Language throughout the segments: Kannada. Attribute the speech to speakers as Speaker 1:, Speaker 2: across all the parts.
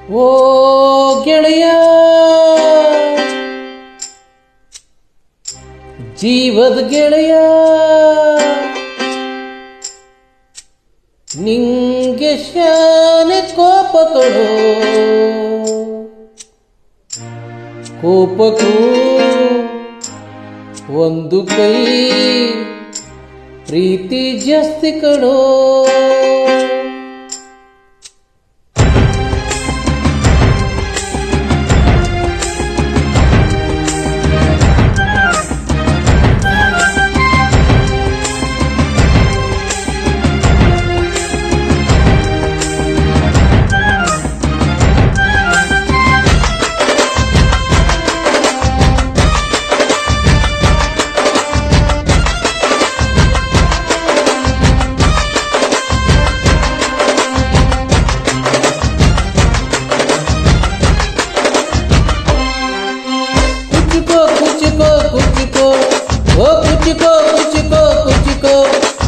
Speaker 1: ಓ ಗೆಳೆಯ ಜೀವದ ಗೆಳೆಯ ನಿಂಗೆ ಶಾನೆ ಕೋಪ ಕೊಡೋ ಕೋಪಕ್ಕೂ ಒಂದು ಕೈ ಪ್ರೀತಿ ಜಾಸ್ತಿ ಕಡೋ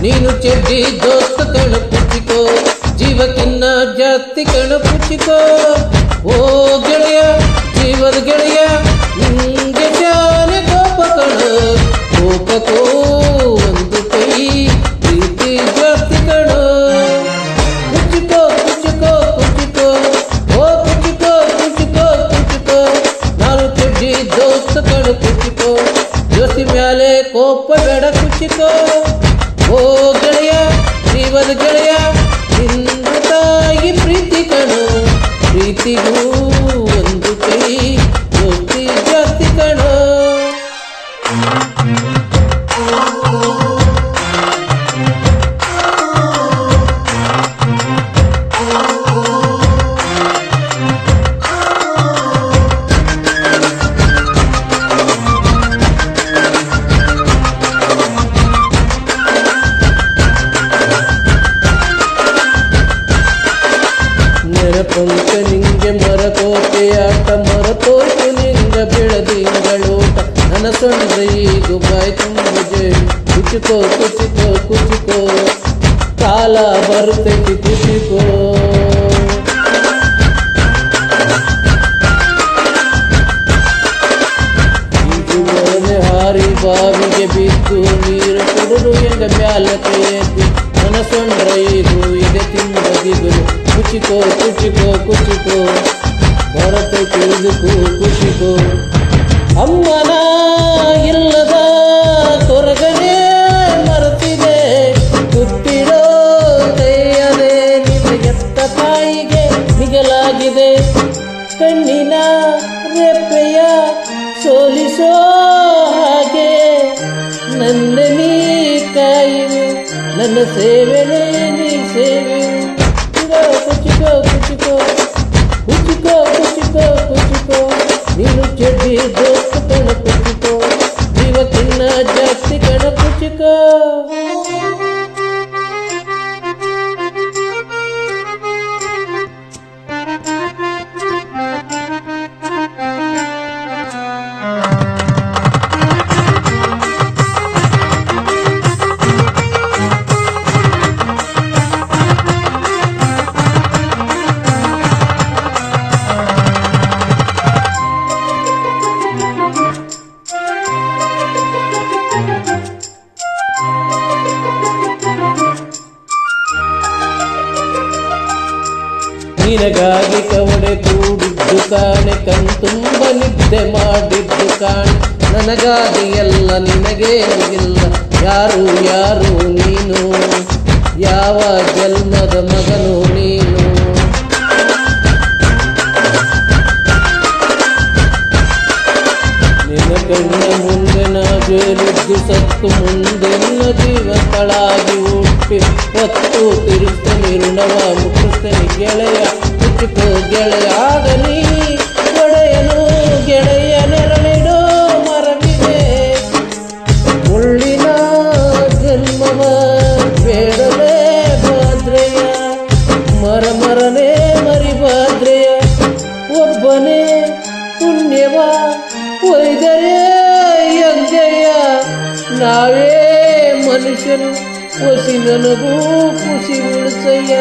Speaker 1: ನೀನು ಚೆಡ್ಡಿ ದೋಸ್ತ ಕಣ ಪುಚ್ಚಿಕೋ ಜೀವಕ್ಕಿನ್ನ ಜಾಸ್ತಿ ಕಣ ಪುಚ್ಚಿಕೋ ಓ ಗೆಳೆಯ ಜೀವದ ಗೆಳೆಯ ನಿಂಗೆ ಶಾನೆ ಕೋಪ ಕಣ ಕೋಪಕ್ಕೋ ಒಂದು ಕೈ ಪ್ರೀತಿ ಜಾಸ್ತಿ ಕಣ ಪುಚ್ಚಿಕೋ ಪುಚ್ಚಿಕೋ ಪುಚ್ಚಿಕೋ ಓ ಪುಚ್ಚಿಕೋ ಪುಚ್ಚಿಕೋ ಪುಚ್ಚಿಕೋ ನಾನು ಚೆಡ್ಡಿ ದೋಸ್ತ ಕಣ ಪುಚ್ಚಿಕೋ ಜೋಸಿ ಮ್ಯಾಲೆ ಕೋಪ ಬೇಡ ಪುಚ್ಚಿಕೋ ಓ ಗೆಳೆಯ ಜೀವದ ಗೆಳೆಯ ನಿನ್ನ ತಾಯಿ ಪ್ರೀತಿ ಕಣೋ ಪ್ರೀತಿಗೂ ಒಂದು ಕೈ ದೋಸ್ತಿ ಜಾಸ್ತಿ ಕಣೋ ನೆನಪಂಕ ನಿಂಗೆ ಮರಕೋಟೆಯಾಟ ಮರತೋಯ್ತು ನಿಂಗ ಬೆಳದಿಂಗಳೋಟ ನನ್ನ ಸೊಂದ್ರೆ ಈಗ ಬಾಯ್ ತುಂಬ ಜೇಳು ಕುಚಿಕೋ ಕುಚಿಕೋ ಕುಚಿಕೋ ಕಾಲ ಬರ್ತೈತಿ ಕುಚಿಕೋ ಈಜುಗೋಲೆ ಹಾರಿ ಬಾವಿಗೆ ಬಿದ್ದು ನೀರು ಕುಡಿದು ಎಂಗ ಮ್ಯಾಲಕ್ಕೆ ಎದ್ದು ನನ್ನ ಸೊಂಡ್ರ ಈಗ ತಿಂಬದಿಗಳು ಕುಚಿಕೋ ಕುಚಿಕೋ ಕುಚಿಕೋ ಬರತೆ ತಿಳಿದುಕೋ ಕುಚಿಕೋ ಅಮ್ಮನ ಇಲ್ಲದ ಕೊರಗನೆ ಮರೆತಿದೆ ಕುತ್ತಿಡೋ ಕೈಯದೆ ನಿನಗೆತ್ತ ತಾಯಿಗೆ ನಿಗಲಾಗಿದೆ ಕಣ್ಣಿನ ರೆಪ್ಪೆಯ ಸೋಲಿಸೋ ಹಾಗೆ ನನ್ನ ನೀ ಕಾಯುವೆ ನನ್ನ ಸೇವೆನೇ ನೀ ಸೇವೆ ಕುಚಿಕೋ ಕುಚಿಕೋ ಕುಚಿಕೋ ಕುಚಿಕೋ ಕುಚಿಕೋ ನೀನು ಚೆಡ್ಡಿ ದೋಸ್ತ ಕಣ ಕುಚಿಕೋ ಜೀವಕ್ಕಿನ್ನ ಜಾಸ್ತಿ ಕಣ ಕುಚಿಕೋ ನಿನಗಾಗಿ ಕವಡೆ ಕೂಡಿದ್ದು ಕಾಣೆ ಕಣ್ತುಂಬ ನಿದ್ದೆ ಮಾಡಿದ್ದು ಕಾಣೆ ನನಗಾಗಿ ಎಲ್ಲ ನಿನಗೇ ಇಲ್ಲ ಯಾರು ಯಾರು ನೀನು ಯಾವ ಜನ್ಮದ ಮಗನು ನೀನು ನಿನ್ನ ಕಣ್ಣ ಮುಂದೆ ನಾ ಜೇಲಿದ್ದು ಸತ್ತು ಮುಂದೆ ನಿನ್ನ ಜೀವ ತಳಾಗಿ ಹುಟ್ಟಿ ಹೊತ್ತು ತಿರುಸ್ತನಿ ಋಣವ ಮುಟ್ಟಿಸ್ತನಿ ಗೆಳೆಯ ಕುಚಿಕೋ ಗೆಳೆಯ ಆಗಲಿ ಒಡೆಯನು ಗೆಳೆಯ ನೆರಳಿಡೋ ಮರವಿದೆ ಮುಳ್ಳಿನ ಜನ್ಮವ ಬೇಡಲೇ ಬಾದ್ರೆಯ ಮರಮರನೇ ಮರಿಬಾದ್ರೆಯ ಒಬ್ಬನೇ ಪುಣ್ಯವ ಒಯ್ದರೆ ಎಂಜೆಯ ನಾವೇ ಮನುಷ್ಯನು ಒಸಿ ನನಗೂ ಖುಷಿ ಉಳಿಸಯ್ಯ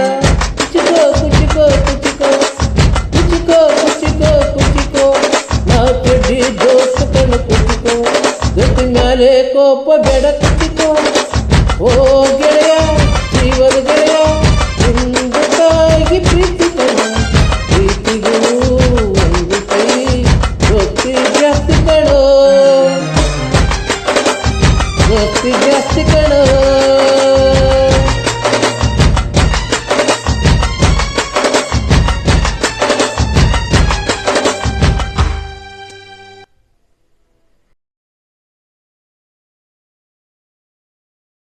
Speaker 1: ಕುಚಿಕೋ ಕುಚಿಕೋ ಕುಚಿಕೋ ಕುಚಿಕೋ ಕುಚಿಕೋ ಕುಚಿಕೋ ನಾ ಕೆಡ್ಡಿ ದೋಸ್ತ ಕಣ್ಣು ಕುಚಿಕೋ ಜೊತೆ ಮ್ಯಾಲೆ ಕೋಪ ಬೇಡ ಕುಚಿಕೋ ಓ ಗೆಳೆಯ ಜೀವದ ಗೆಳೆಯ ನಿಂದಕ್ಕಾಗಿ ಪ್ರೀತಿ ಕಣ